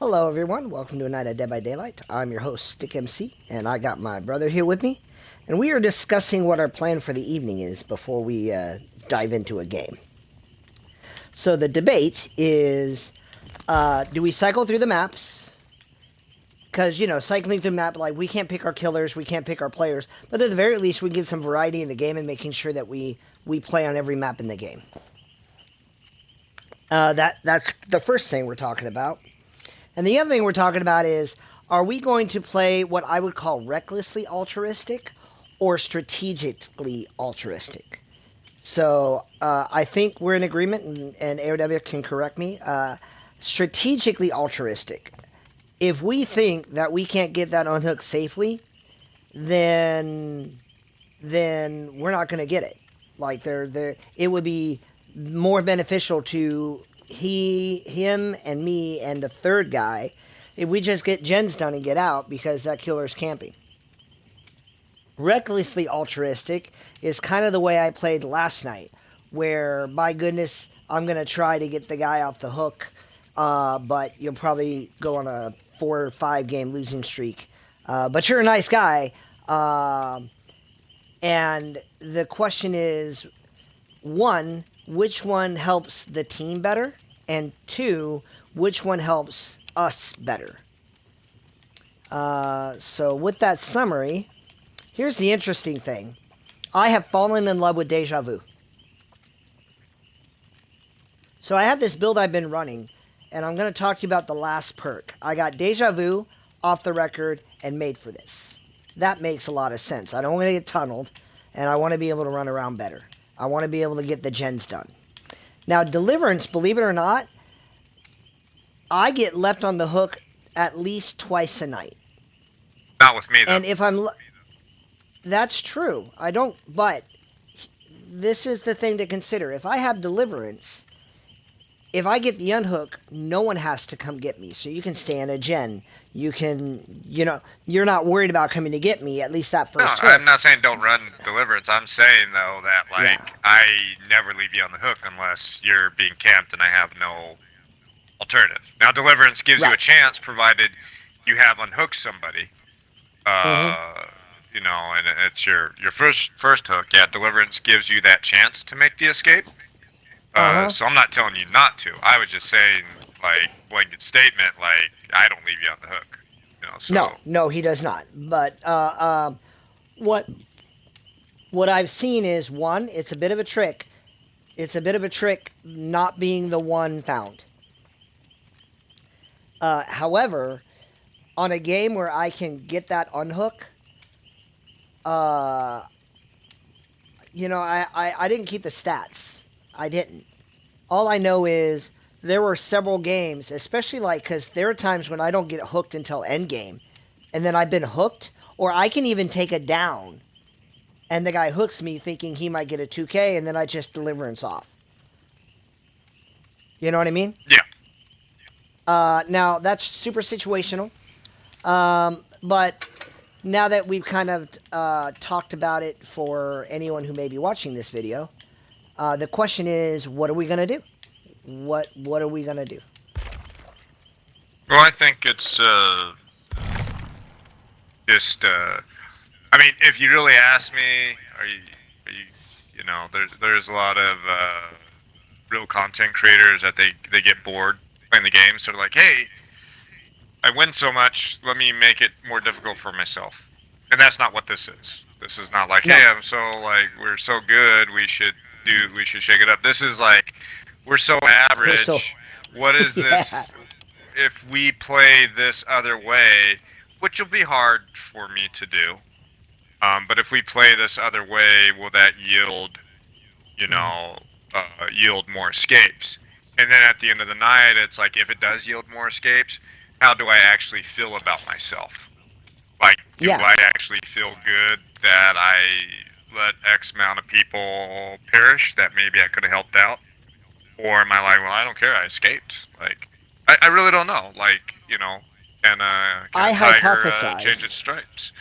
Hello, everyone. Welcome to a night of Dead by Daylight. I'm your host, Stick MC, and I got my brother here with me. And we are discussing what our plan for the evening is before we dive into a game. So the debate is, do we cycle through the maps? Because, cycling through the map, like, we can't pick our killers, we can't pick our players. But at the very least, we get some variety in the game and making sure that we play on every map in the game. That's the first thing we're talking about. And the other thing we're talking about is, are we going to play what I would call recklessly altruistic or strategically altruistic? So I think we're in agreement, and AOW can correct me. Strategically altruistic. If we think that we can't get that unhooked safely, then we're not going to get it. Like it would be more beneficial to him and me and the third guy if we just get gens done and get out because that killer's camping. Recklessly altruistic is kind of the way I played last night, where, by goodness, I'm going to try to get the guy off the hook, but you'll probably go on a 4 or 5 game losing streak. But you're a nice guy. And the question is, 1, which one helps the team better? And 2, which one helps us better? So with that summary, here's the interesting thing. I have fallen in love with Deja Vu. So I have this build I've been running, and I'm going to talk to you about the last perk. I got Deja Vu off the record and made for this. That makes a lot of sense. I don't want to get tunneled, and I want to be able to run around better. I want to be able to get the gens done. Now, Deliverance, believe it or not, I get left on the hook at least twice a night. Not with me, though. And if that's true. I don't, but this is the thing to consider. If I have Deliverance, if I get the unhook, no one has to come get me. So you can stay in a gen. You can, you're not worried about coming to get me, at least that first hook. I'm not saying don't run Deliverance. I'm saying, though, that, I never leave you on the hook unless you're being camped and I have no alternative. Now, Deliverance gives you a chance, provided you have unhooked somebody. And it's your first hook. Yeah, Deliverance gives you that chance to make the escape. So I'm not telling you not to. I was just saying, blanket statement, I don't leave you on the hook. So. No, he does not. But what I've seen is, 1, it's a bit of a trick. It's a bit of a trick not being the one found. However, on a game where I can get that unhook, I didn't keep the stats. I didn't. All I know is there were several games, especially because there are times when I don't get hooked until endgame, and then I've been hooked, or I can even take a down, and the guy hooks me thinking he might get a 2K, and then I just Deliverance off. You know what I mean? Yeah. Now, that's super situational, but now that we've kind of talked about it for anyone who may be watching this video, the question is, what are we going to do? What are we going to do? Well, I think it's if you really ask me, there's a lot of real content creators that they get bored playing the game, so they're like, hey, I win so much, let me make it more difficult for myself. And that's not what this is. This is not hey, we're so good, we should shake it up. This is we're so average. What is this? If we play this other way, which will be hard for me to do, but if we play this other way, will that yield more escapes? And then at the end of the night, it's if it does yield more escapes, how do I actually feel about myself? Do I actually feel good that I let X amount of people perish that maybe I could have helped out? Or am I well, I don't care, I escaped? I really don't know. Can a tiger change its stripes?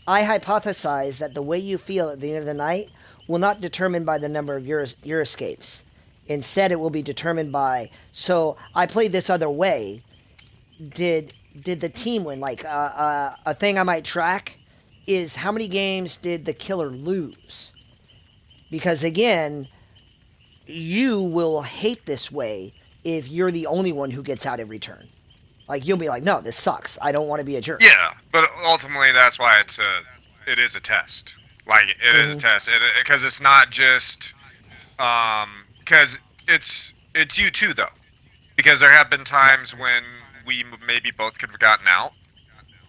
I hypothesize that the way you feel at the end of the night will not determine by the number of your escapes. Instead, it will be determined by, so I played this other way, did the team win? Like a thing I might track is how many games did the killer lose? Because again, you will hate this way if you're the only one who gets out every turn. Like you'll be like, no, this sucks. I don't want to be a jerk. Yeah, but ultimately that's why it is a test. Like it is a Mm-hmm. test, because it's not just because it's you too though. Because there have been Yeah. times when we maybe both could have gotten out,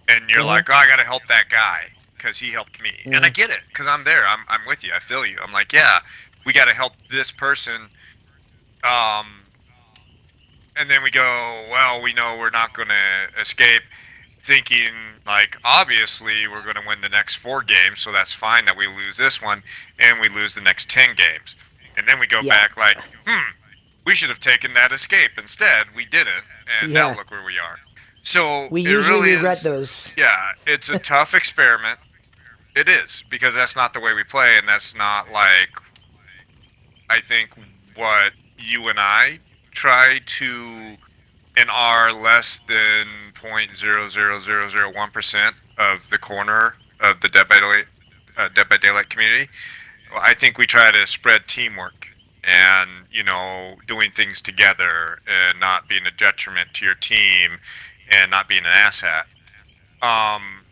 and you're Mm-hmm. like, oh, I gotta help that guy because he helped me, and I Mm-hmm. get it because I'm there. I'm with you. I feel you. I'm like, yeah, we gotta help this person. Um, and then we go, well, we know we're not gonna escape, thinking like obviously we're going to win the next 4 games, so that's fine that we lose this one and we lose the next 10 games. And then we go Yeah. back like, we should have taken that escape. Instead, we didn't, and now Yeah. look where we are. So We it usually really regret is, those. yeah, it's a tough experiment. It is, because that's not the way we play, and that's not like, I think, what you and I try to in our less than 0.00001% of the corner of the Dead by Daylight community. I think we try to spread teamwork and doing things together and not being a detriment to your team and not being an asshat. Um,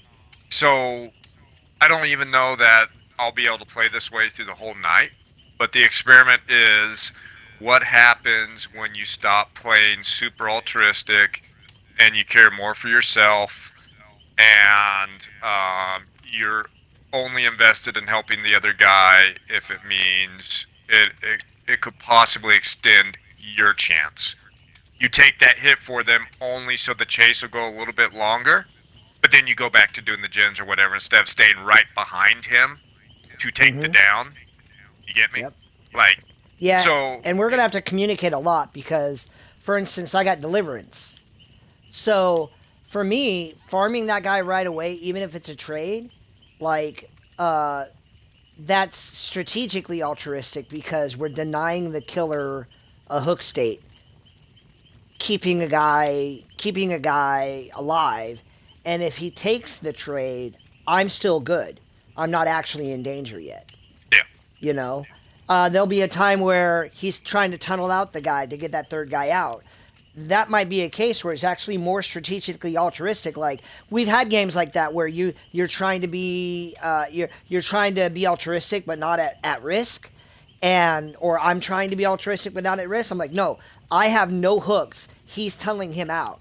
so I don't even know that I'll be able to play this way through the whole night. But the experiment is what happens when you stop playing super altruistic and you care more for yourself, and you're only invested in helping the other guy if it means it could possibly extend your chance. You take that hit for them only so the chase will go a little bit longer, but then you go back to doing the gens or whatever instead of staying right behind him to take the Mm-hmm. down. You get me? Yep. Like, Yeah, so, and we're gonna have to communicate a lot because, for instance, I got deliverance. So for me, farming that guy right away, even if it's a trade, like that's strategically altruistic because we're denying the killer a hook state, keeping a guy alive, and if he takes the trade, I'm still good. I'm not actually in danger yet. yeah, You know, there'll be a time where he's trying to tunnel out the guy to get that third guy out. That might be a case where it's actually more strategically altruistic. Like we've had games like that where you're trying to be you're trying to be altruistic but not at risk, and or I'm trying to be altruistic but not at risk. I'm like, no, I have no hooks. He's tunneling him out.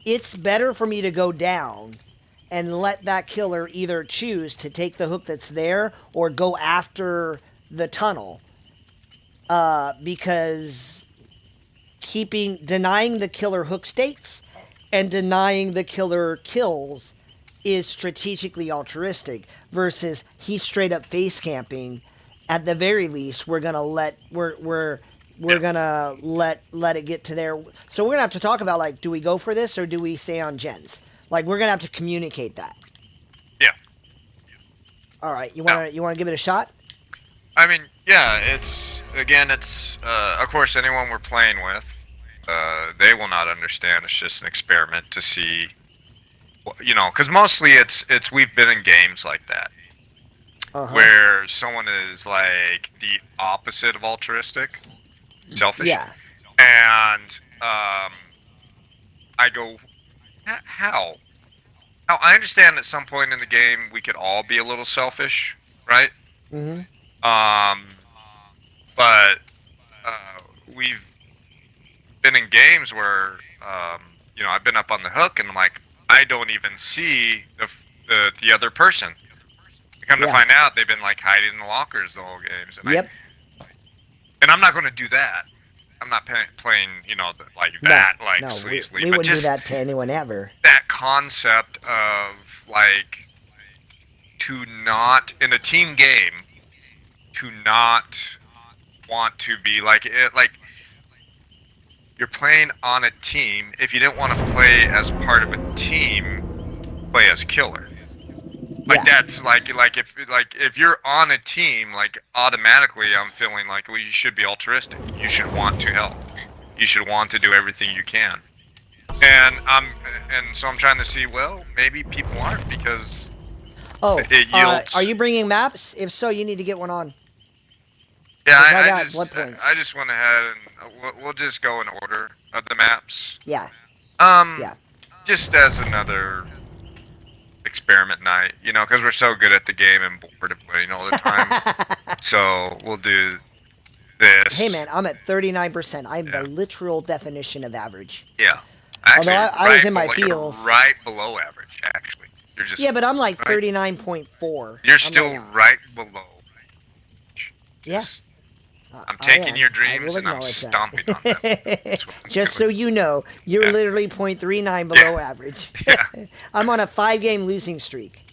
It's better for me to go down and let that killer either choose to take the hook that's there or go after the tunnel, because denying the killer hook states and denying the killer kills is strategically altruistic versus he's straight up face camping. At the very least, we're yeah, gonna let it get to there. So we're gonna have to talk about, like, do we go for this or do we stay on gens? Like we're gonna have to communicate that. yeah. All right, No, you wanna give it a shot? I mean, yeah, it's of course anyone we're playing with, they will not understand. It's just an experiment to see, because mostly it's we've been in games like that Uh huh. where someone is like the opposite of altruistic, selfish, Yeah. and I go, how? Now I understand at some point in the game we could all be a little selfish, right? Mm-hmm. Um, but uh, we've been in games where I've been up on the hook and I'm like, I don't even see the other person. I come to Yeah. find out they've been like hiding in the lockers the whole games, Yep. and I'm not going to do that. I'm not playing like No. that like No. We sleazily, we but wouldn't do just that to anyone ever. that concept of like to not in a team game to not want to be like it like you're playing on a team. If you didn't want to play as part of a team, play as killer. Like Yeah. that's like if you're on a team, like automatically I'm feeling like, well, you should be altruistic. You should want to help. You should want to do everything you can. And so I'm trying to see. Well, maybe people aren't because Oh, it yields. are you bringing maps? If so, you need to get one on. Yeah, 'Cause I I got just blood points. I just went ahead and we'll just go in order of the maps. Yeah, Um, yeah. just as another experiment night, because we're so good at the game and bored of playing all the time. So we'll do this. Hey man, I'm at 39%. I'm Yeah. the literal definition of average. Yeah. Although Actually, I was in my you're feels. right below average. Actually, you're just Yeah, but I'm like right, 39.4. You're I'm still like, right below. yeah. Just, I'm I taking am. your I dreams will and I'm acknowledge stomping on them. that. That's what I'm Just doing. so you know, you're Yeah. literally 0.39 below average. Yeah. I'm on a 5-game losing streak.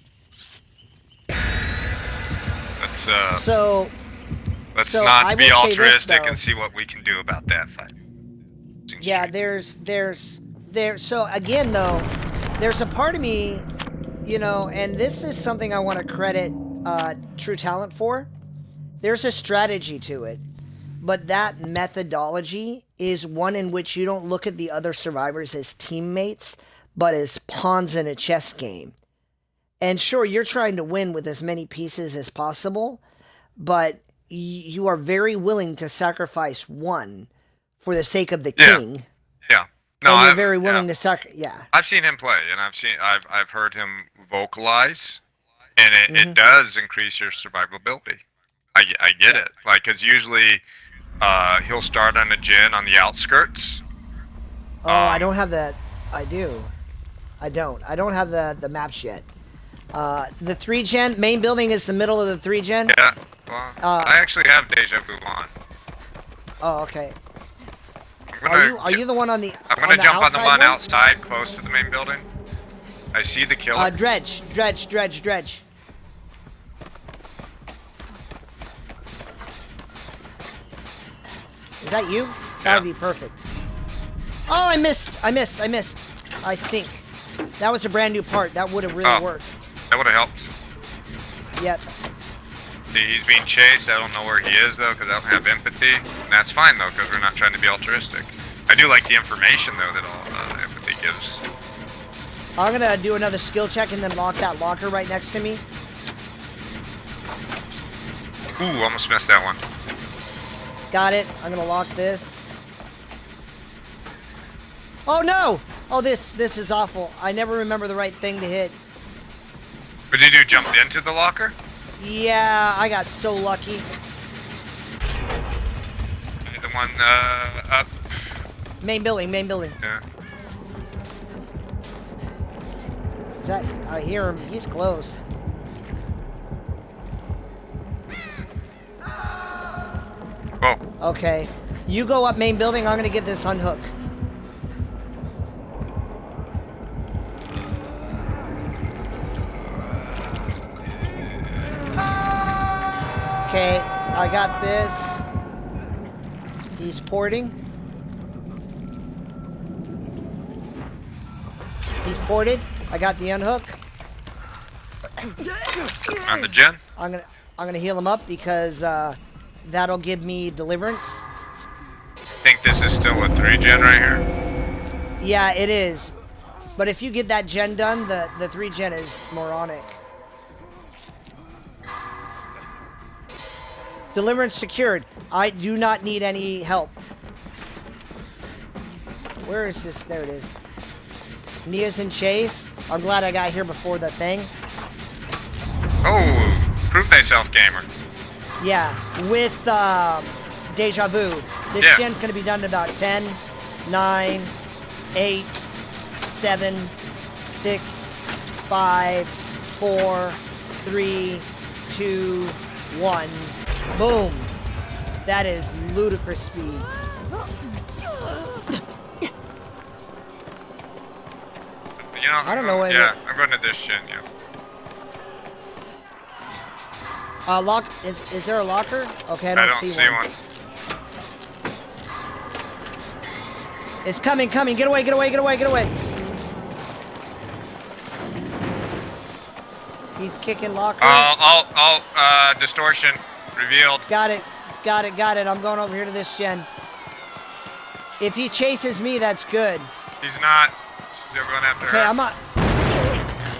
Let's So let's so not I be will say this, altruistic though. and see what we can do about that fight. Yeah, so again though, there's a part of me, and this is something I want to credit True Talent for. There's a strategy to it, but that methodology is one in which you don't look at the other survivors as teammates, but as pawns in a chess game. And sure, you're trying to win with as many pieces as possible, but you are very willing to sacrifice one for the sake of the king. Yeah. No, And you're very willing to yeah. I've seen him play, and I've heard him vocalize, and it does increase your survivability. I get it, like, because usually he'll start on a gen on the outskirts. Oh, I don't have that. I do. I don't have the maps yet. The 3-gen main building is the middle of the 3-gen. Yeah. Well, I actually have deja vu on. Oh, okay. Are you the one on the? I'm gonna jump on the one outside outside, close to the main building. I see the killer. Dredge. Is that you? That would be perfect. Oh, I missed. I stink. That was a brand new part. That would have really worked. That would have helped. Yep. See, he's being chased. I don't know where he is, though, because I don't have empathy. And that's fine, though, because we're not trying to be altruistic. I do like the information, though, that all empathy gives. I'm going to do another skill check and then lock that locker right next to me. Ooh, almost missed that one. Got it. I'm going to lock this. Oh, no! Oh, this is awful. I never remember the right thing to hit. What did you do, jump into the locker? Yeah, I got so lucky. The one up. Main building. Yeah. Is that? I hear him. He's close. Oh. Okay. You go up main building. I'm going to get this unhook. Okay, I got this. He's porting. He's ported. I got the unhook. On the gen? I'm gonna heal him up because that'll give me deliverance. I think this is still a 3-gen right here. Yeah, it is. But if you get that gen done, the 3-gen is moronic. Deliverance secured. I do not need any help. Where is this? There it is. Nia's in chase. I'm glad I got here before the thing. Oh, prove thyself, gamer. Yeah, with deja vu. This gen's going to be done in about 10, 9, 8, 7, 6, 5, 4, 3, 2, 1. Boom. That is ludicrous speed. I don't know what. Yeah, I'm going to this gen, yeah. Lock. Is there a locker? Okay, I don't see one. It's coming. Get away. He's kicking lockers. Distortion revealed. Got it. I'm going over here to this gen. If he chases me, that's good. He's not. Still going after Okay, her. I'm on.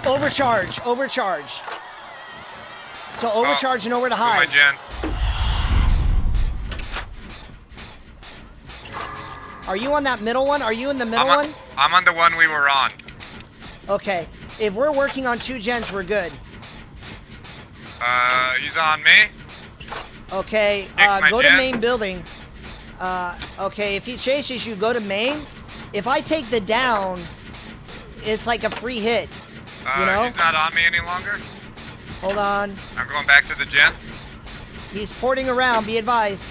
Overcharge. So overcharge and over to With my hide. gen. Are you on that middle one? Are you in the middle one? I'm on the one we were on. Okay. If we're working on 2 gens, we're good. He's on me. Okay, my go to gen. main building. Okay, if he chases you, go to main. If I take the down, it's like a free hit. You know? He's not on me any longer. Hold on. I'm going back to the gen. He's porting around. Be advised.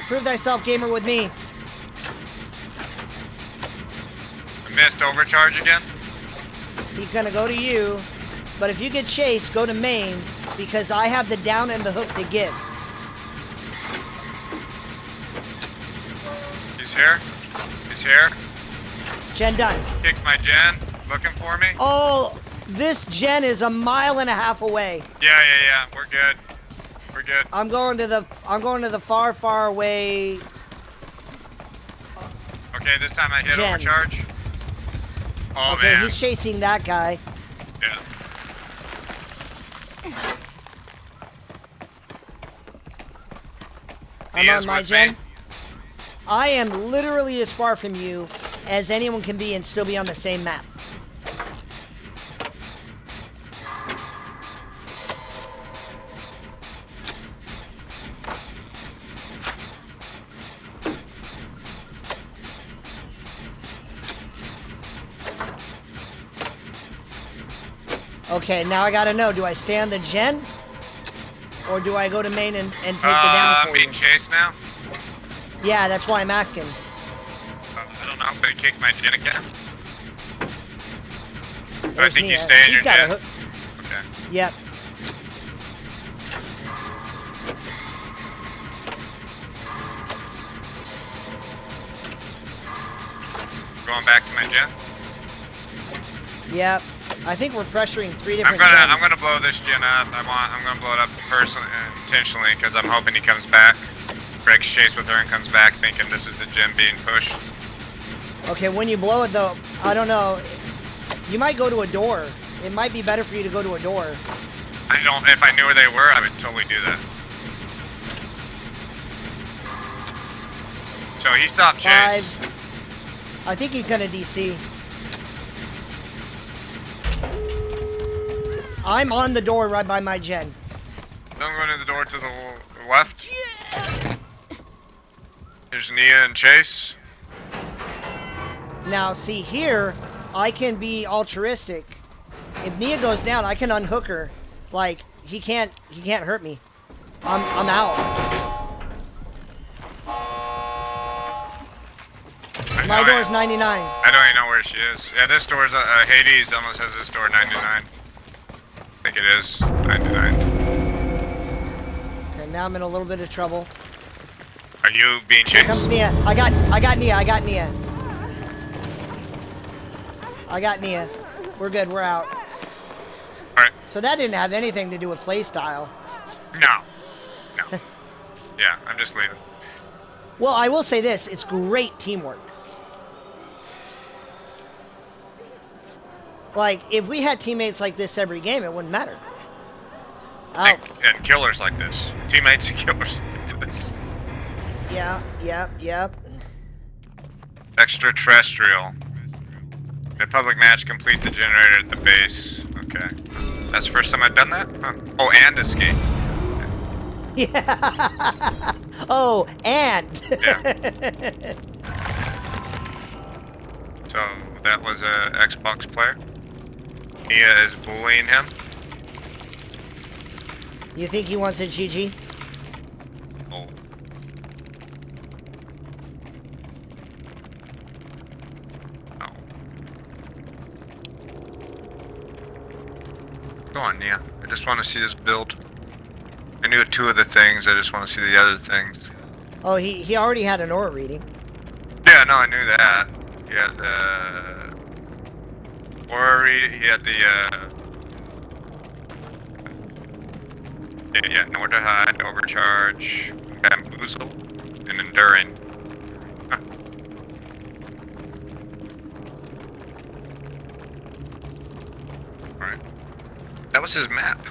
Prove thyself, gamer, with me. I missed overcharge again. He's gonna go to you. But if you get chased, go to main, because I have the down and the hook to give. He's here. He's here. Gen done. Kicked my gen. Looking for me. Oh, this gen is a mile and a half away. Yeah. We're good. We're good. I'm going to the far away. Okay, this time I hit Gen. overcharge. Oh Okay, man. he's chasing that guy. Yeah. I'm He on is my with gen. me. I am literally as far from you as anyone can be and still be on the same map. Okay, now I gotta know, do I stay on the gen? Or do I go to main and take the down I'm for being you? chased now. Yeah, that's why I'm asking. I don't know. I'm gonna kick my gen again. So I Where's think you Nia? stay in your She's got a gen. hook. Okay. Yep. Going back to my gen. Yep. I think we're pressuring 3 I'm different gonna gens. blow this gen up. I'm gonna blow it up personally, intentionally, because I'm hoping he comes back. Breaks chase with her and comes back, thinking this is the gen being pushed. Okay, when you blow it though, I don't know. You might go to a door. It might be better for you to go to a door. I don't. If I knew where they were, I would totally do that. So he stopped chase. 5. I think he's gonna DC. I'm on the door right by my gen. I'm going to the door to the left. There's Nia and Chase. Now, see here, I can be altruistic. If Nia goes down, I can unhook her. Like he can't hurt me. I'm out. My door's 99. I don't even know where she is. Yeah, this door's Hades almost has this door 99. I think it is 99. Okay, now I'm in a little bit of trouble. Are you being Here chased? comes Nia. I got Nia. I got Nia. We're good. We're out. Alright. So that didn't have anything to do with playstyle. No. Yeah, I'm just leaving. Well, I will say this. It's great teamwork. Like, if we had teammates like this every game, it wouldn't matter. And killers like this. Teammates and killers like this. Yep. Extraterrestrial. In a public match, complete the generator at the base. Okay. That's the first time I've done that? Huh. Oh, and escape. Yeah. Oh, and. Yeah. So, that was a Xbox player. Nia is bullying him. You think he wants a GG? Oh. Oh. Go on, Nia. I just want to see this build. I knew 2 of the things, I just want to see the other things. Oh, he already had an aura reading. Yeah, no, I knew that. He had the aura read. He had the yeah, nowhere to hide, overcharge, bamboozle, and enduring. Huh. was his map.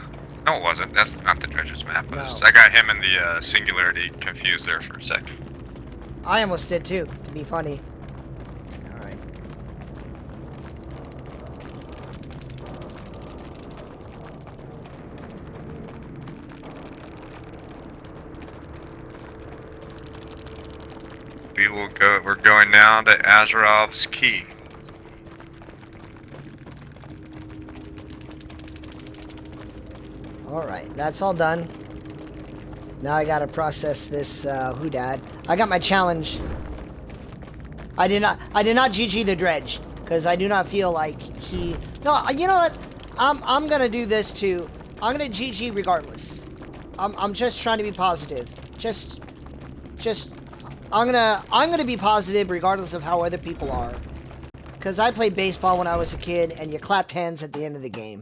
No, it wasn't. That's not the Dredge's map. No. I got him and the Singularity confused there for a sec. I almost did too, to be funny. Alright. We're going now to Azarov's Key. Alright, that's all done. Now I gotta process this Hoodad. I got my challenge. I did not GG the Dredge, because I do not feel like he... No, you know what? I'm gonna do this too. I'm gonna GG regardless. I'm just trying to be positive. I'm gonna be positive regardless of how other people are. Because I played baseball when I was a kid, and you clapped hands at the end of the game.